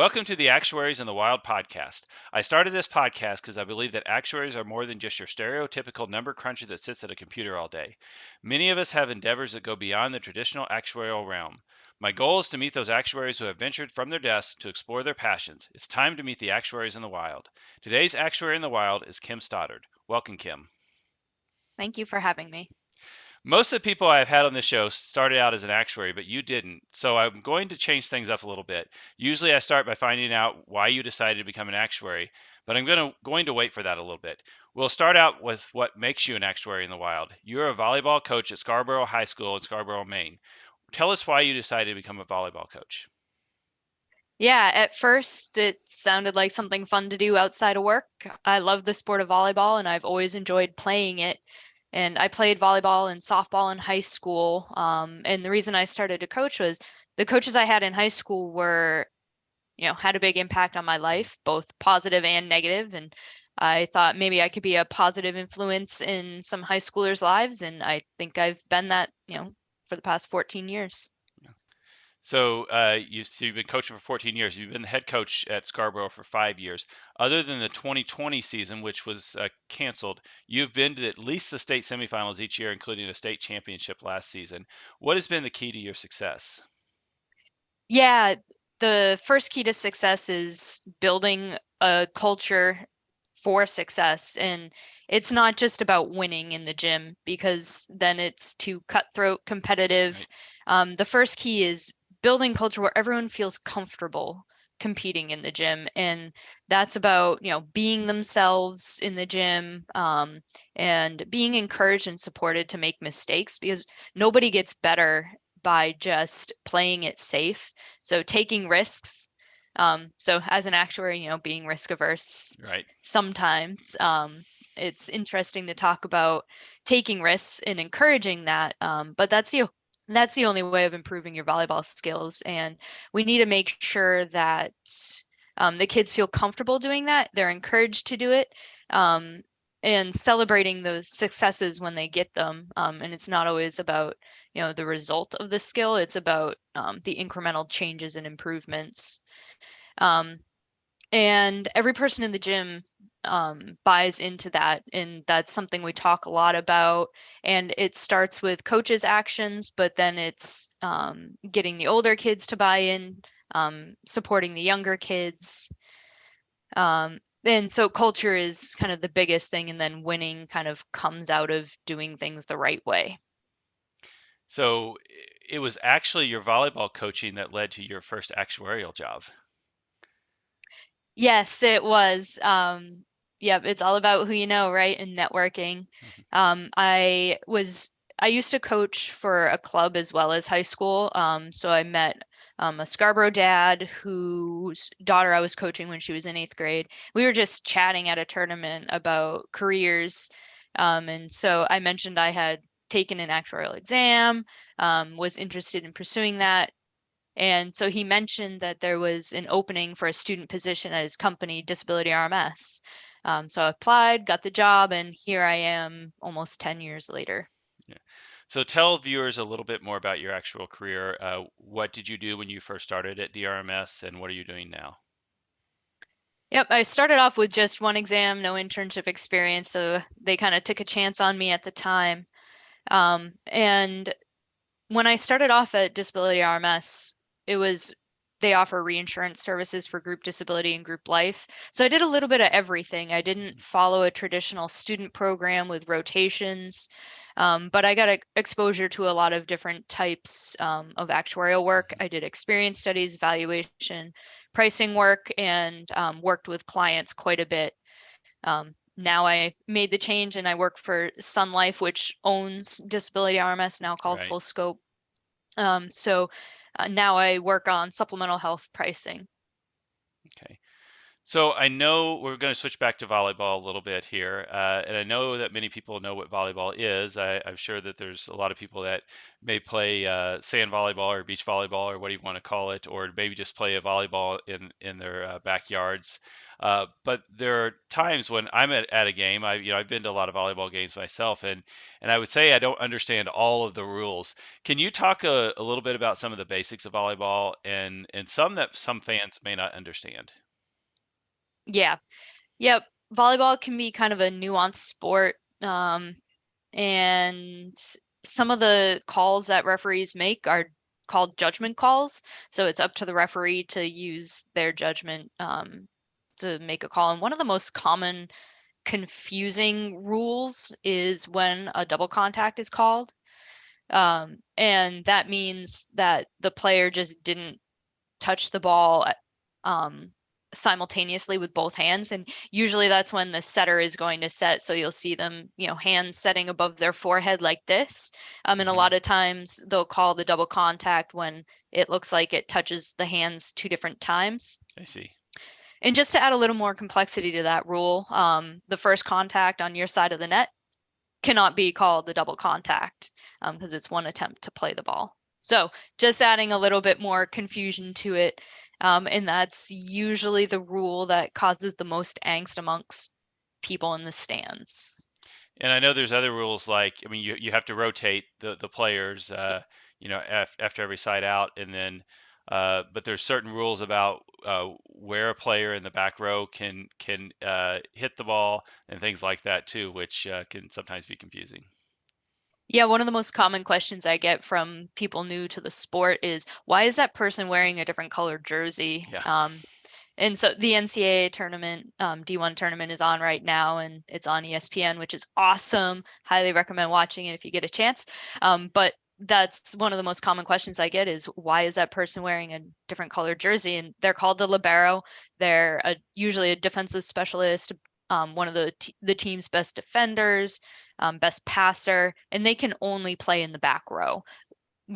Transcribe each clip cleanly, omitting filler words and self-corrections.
Welcome to the Actuaries in the Wild podcast. I started this podcast because I believe that actuaries are more than just your stereotypical number cruncher that sits at a computer all day. Many of us have endeavors that go beyond the traditional actuarial realm. My goal is to meet those actuaries who have ventured from their desks to explore their passions. It's time to meet the actuaries in the wild. Today's actuary in the wild is Kim Stoddard. Welcome, Kim. Thank you for having me. Most of the people I've had on this show started out as an actuary, but you didn't. So I'm going to change things up a little bit. Usually I start by finding out why you decided to become an actuary, but I'm going to wait for that a little bit. We'll start out with what makes you an actuary in the wild. You're a volleyball coach at Scarborough High School in Scarborough, Maine. Tell us why you decided to become a volleyball coach. Yeah, at first it sounded like something fun to do outside of work. I love the sport of volleyball and I've always enjoyed playing it. And I played volleyball and softball in high school. And the reason I started to coach was the coaches I had in high school had a big impact on my life, both positive and negative. And I thought maybe I could be a positive influence in some high schoolers' lives. And I think I've been that, for the past 14 years. So you've been coaching for 14 years. You've been the head coach at Scarborough for 5 years. Other than the 2020 season, which was canceled, you've been to at least the state semifinals each year, including a state championship last season. What has been the key to your success? Yeah, the first key to success is building a culture for success. And it's not just about winning in the gym because then it's too cutthroat, competitive. Right. The first key is building culture where everyone feels comfortable competing in the gym. And that's about, being themselves in the gym, and being encouraged and supported to make mistakes because nobody gets better by just playing it safe. So taking risks. So as an actuary, being risk averse Right. sometimes, it's interesting to talk about taking risks and encouraging that. But that's the only way of improving your volleyball skills. And we need to make sure that the kids feel comfortable doing that. They're encouraged to do it. And celebrating those successes when they get them. And it's not always about, the result of the skill. It's about the incremental changes and improvements. Um, and every person in the gym buys into that. And that's something we talk a lot about. And it starts with coaches' actions, but then it's getting the older kids to buy in, supporting the younger kids. And so culture is kind of the biggest thing, and then winning kind of comes out of doing things the right way. So it was actually your volleyball coaching that led to your first actuarial job. Yes, it was. Yep, it's all about who you know, right? And networking. Mhm. I used to coach for a club as well as high school. So I met a Scarborough dad whose daughter I was coaching when she was in 8th grade. We were just chatting at a tournament about careers. And so I mentioned I had taken an actuarial exam, was interested in pursuing that. And so he mentioned that there was an opening for a student position at his company, Disability RMS. So I applied, got the job, and here I am almost 10 years later. Yeah. So tell viewers a little bit more about your actual career. What did you do when you first started at DRMS, and what are you doing now? Yep, I started off with just one exam, no internship experience, so they kind of took a chance on me at the time. And when I started off at Disability RMS, it was they offer reinsurance services for group disability and group life. So I did a little bit of everything. I didn't follow a traditional student program with rotations, but I got exposure to a lot of different types of actuarial work. I did experience studies, valuation, pricing work, and worked with clients quite a bit. Now I made the change and I work for Sun Life, which owns Disability RMS, now called Right. Full Scope. So now I work on supplemental health pricing. Okay. So I know we're going to switch back to volleyball a little bit here, and I know that many people know what volleyball is. I'm sure that there's a lot of people that may play sand volleyball or beach volleyball or what do you want to call it, or maybe just play a volleyball in their backyards. But there are times when I'm at a game. I've been to a lot of volleyball games myself, and I would say I don't understand all of the rules. Can you talk a little bit about some of the basics of volleyball and some that some fans may not understand? Yeah. Yep. Volleyball can be kind of a nuanced sport. And some of the calls that referees make are called judgment calls. So it's up to the referee to use their judgment to make a call. And one of the most common confusing rules is when a double contact is called. And that means that the player just didn't touch the ball um, simultaneously with both hands. And usually that's when the setter is going to set. So you'll see them, hands setting above their forehead like this. And a Hmm. lot of times they'll call the double contact when it looks like it touches the hands two different times. I see. And just to add a little more complexity to that rule, the first contact on your side of the net cannot be called a double contact because it's one attempt to play the ball. So just adding a little bit more confusion to it. And that's usually the rule that causes the most angst amongst people in the stands. And I know there's other rules like, I mean, you have to rotate the players, after every side out, and then, but there's certain rules about where a player in the back row can hit the ball and things like that too, which can sometimes be confusing. Yeah, one of the most common questions I get from people new to the sport is why is that person wearing a different colored jersey? Yeah. And so the NCAA tournament, D1 tournament is on right now and it's on ESPN, which is awesome. Highly recommend watching it if you get a chance. But that's one of the most common questions I get is why is that person wearing a different colored jersey? And they're called the libero. They're usually a defensive specialist, one of the team's best defenders, best passer, and they can only play in the back row.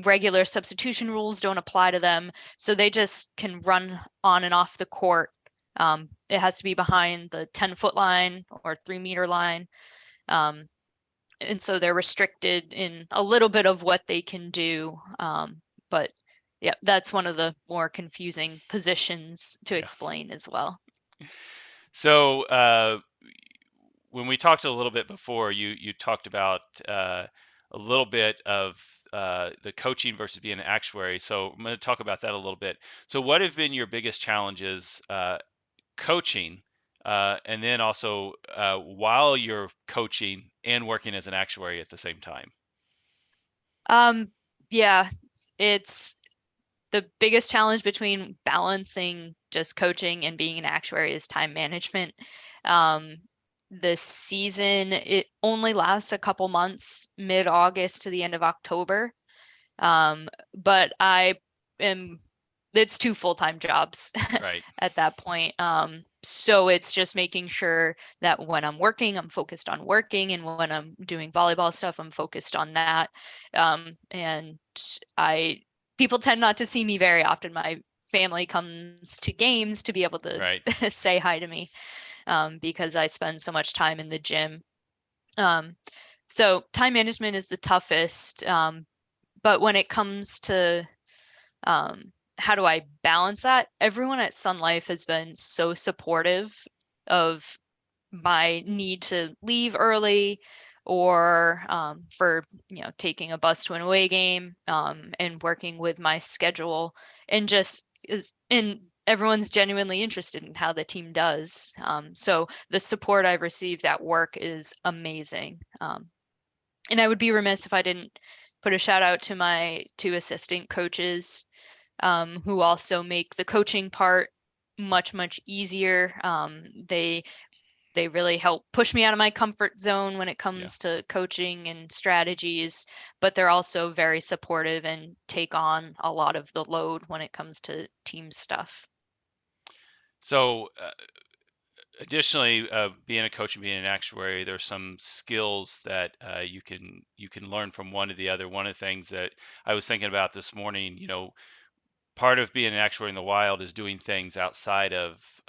Regular substitution rules don't apply to them, so they just can run on and off the court. It has to be behind the 10-foot line or 3-meter line. Um, and so they're restricted in a little bit of what they can do. But yeah, that's one of the more confusing positions to Yeah. explain as well. So when we talked a little bit before, you talked about a little bit of the coaching versus being an actuary. So I'm going to talk about that a little bit. So what have been your biggest challenges coaching, and then also while you're coaching and working as an actuary at the same time? Um, yeah, it's the biggest challenge between balancing just coaching and being an actuary is time management. Um, the season, it only lasts a couple months, mid-August to the end of October. But I am, it's two full-time jobs Right. at that point. So it's just making sure that when I'm working, I'm focused on working, and when I'm doing volleyball stuff, I'm focused on that. And I, people tend not to see me very often. My family comes to games to be able to Right. say hi to me because I spend so much time in the gym. Um, so time management is the toughest. But when it comes to how do I balance that? Everyone at Sun Life has been so supportive of my need to leave early or for taking a bus to an away game and working with my schedule and just is and everyone's genuinely interested in how the team does. So the support I've received at work is amazing. And I would be remiss if I didn't put a shout out to my two assistant coaches who also make the coaching part much easier. They really help push me out of my comfort zone when it Yeah. comes to coaching and strategies, but they're also very supportive and take on a lot of the load when it comes to team stuff. So additionally, being a coach and being an actuary, there's some skills that you can learn from one to the other. One of the things that I was thinking about this morning, part of being an actuary in the wild is doing things outside of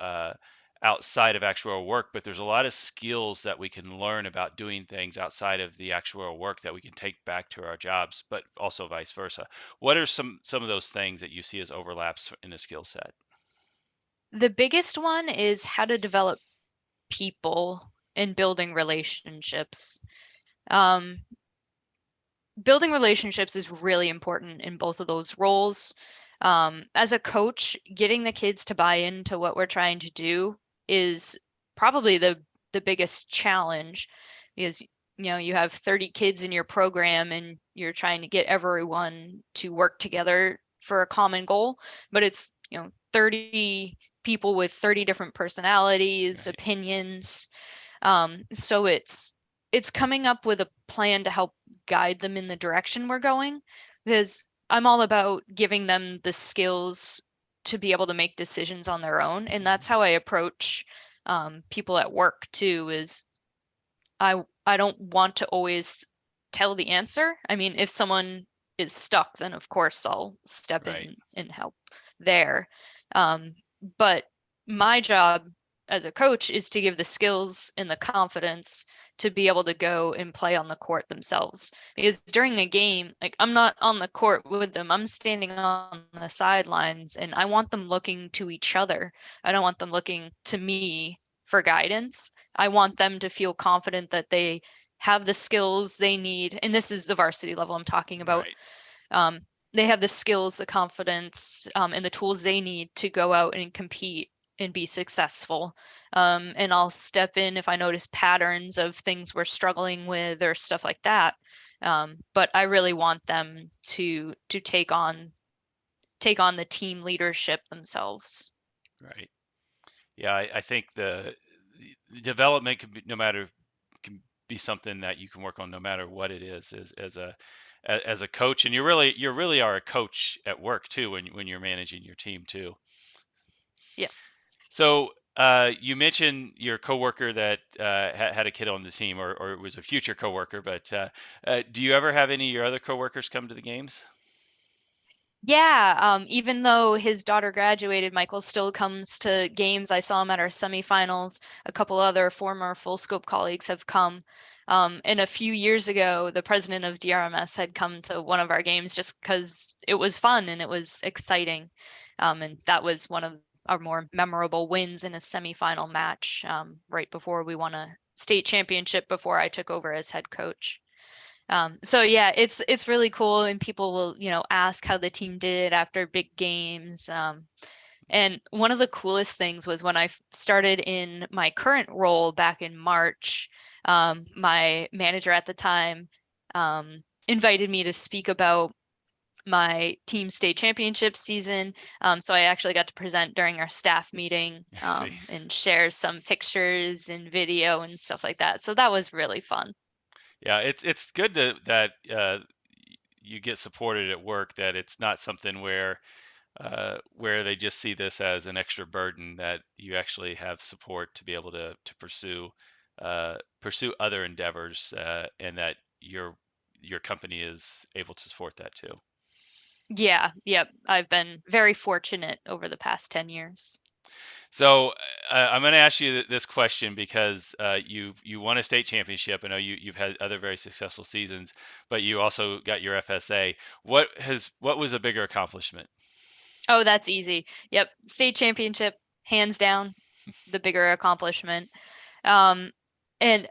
outside of actuarial work, but there's a lot of skills that we can learn about doing things outside of the actuarial work that we can take back to our jobs, but also vice versa. What are some of those things that you see as overlaps in a skill set? The biggest one is how to develop people and building relationships. Um, Building relationships is really important in both of those roles. As a coach, getting the kids to buy into what we're trying to do is probably the biggest challenge because you have 30 kids in your program and you're trying to get everyone to work together for a common goal, but it's 30 people with 30 different personalities, Right, opinions. So it's coming up with a plan to help guide them in the direction we're going, because I'm all about giving them the skills to be able to make decisions on their own. And that's mhm, how I approach people at work too, is I don't want to always tell the answer. I mean, if someone is stuck, then of course I'll step right, in and help there. Um, but my job as a coach is to give the skills and the confidence to be able to go and play on the court themselves. Because during a game, like I'm not on the court with them, I'm standing on the sidelines and I want them looking to each other. I don't want them looking to me for guidance. I want them to feel confident that they have the skills they need. And this is the varsity level I'm talking about. right, Um, they have the skills, the confidence, and the tools they need to go out and compete and be successful. And I'll step in if I notice patterns of things we're struggling with or stuff like that. But I really want them to take on the team leadership themselves. right. Yeah, I think the development can be no matter can be something that you can work on no matter what it is as a coach, and you really are a coach at work too when you're managing your team too. Yeah. So you mentioned your coworker that had a kid on the team, or it was a future coworker. But do you ever have any of your other coworkers come to the games? Yeah, even though his daughter graduated, Michael still comes to games. I saw him at our semifinals. A couple other former Full Scope colleagues have come. And a few years ago, the president of DRMS had come to one of our games just because it was fun and it was exciting. And that was one of our more memorable wins in a semifinal match, right before we won a state championship before I took over as head coach. So yeah, it's really cool, and people will, ask how the team did after big games. And one of the coolest things was when I started in my current role back in March, my manager at the time invited me to speak about my team state championship season. So I actually got to present during our staff meeting, I see. and share some pictures and video and stuff like that. So that was really fun. Yeah, it's good that you get supported at work. That it's not something where they just see this as an extra burden. That you actually have support to be able to pursue other endeavors, and that your company is able to support that too. Yeah, yep. I've been very fortunate over the past 10 years. So I'm going to ask you this question because you won a state championship. I know you've had other very successful seasons, but you also got your FSA. What was a bigger accomplishment? Oh, that's easy. Yep. State championship, hands down, the bigger accomplishment. Um, and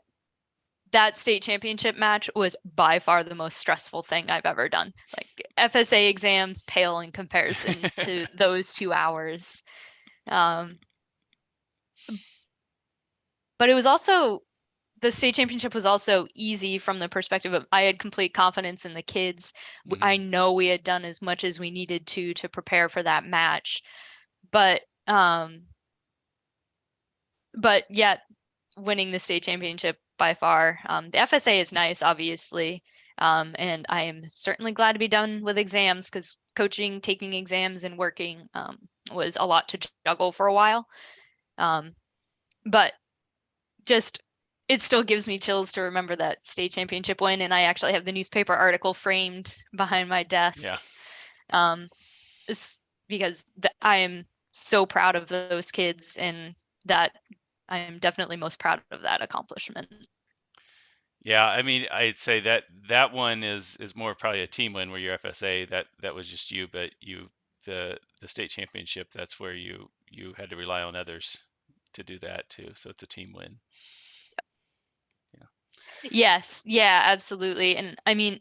that state championship match was by far the most stressful thing I've ever done. Like FSA exams pale in comparison to those 2 hours. Um, but it was also the state championship was also easy from the perspective of I had complete confidence in the kids. I Mhm. know we had done as much as we needed to prepare for that match, but um, but yet winning the state championship by far. The FSA is nice, obviously, and I am certainly glad to be done with exams because coaching, taking exams, and working was a lot to juggle for a while. Um, but just it still gives me chills to remember that state championship win, and I actually have the newspaper article framed behind my Yeah. desk. Um, it's because I am so proud of those kids, and that I am definitely most proud of that accomplishment. Yeah, I mean, I'd say that that one is more probably a team win where you're FSA. That was just you, but the state championship, that's where you had to rely on others to do that too. So it's a team win. Yeah. Yes, yeah, absolutely. And I mean,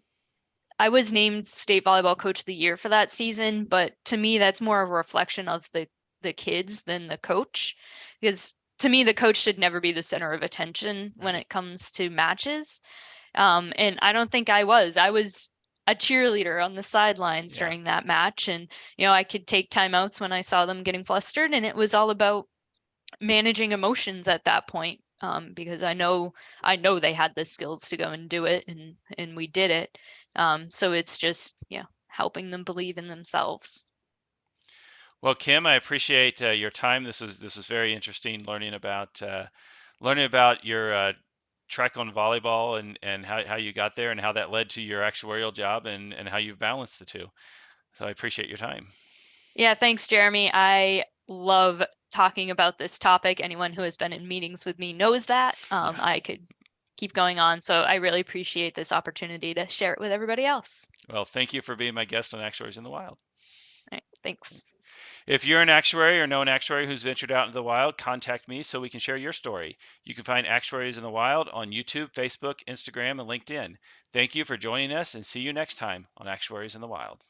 I was named state volleyball coach of the year for that season, but to me, that's more of a reflection of the kids than the coach, because to me, the coach should never be the center of attention when Right. it comes to matches. And I don't think I was. I was a cheerleader on the sidelines Yeah. during that match, and I could take timeouts when I saw them getting flustered, and it was all about managing emotions at that point. Because I know they had the skills to go and do it, and we did it. So it's just helping them believe in themselves. Well, Kim, I appreciate your time. This was very interesting learning about your trek on volleyball and how you got there and how that led to your actuarial job and how you've balanced the two. So I appreciate your time. Yeah, thanks, Jeremy. I love talking about this topic. Anyone who has been in meetings with me knows that. Yeah. I could keep going on, so I really appreciate this opportunity to share it with everybody else. Well, thank you for being my guest on Actuaries in the Wild. All right, thanks. If you're an actuary or know an actuary who's ventured out into the wild, contact me so we can share your story. You can find Actuaries in the Wild on YouTube, Facebook, Instagram, and LinkedIn. Thank you for joining us and see you next time on Actuaries in the Wild.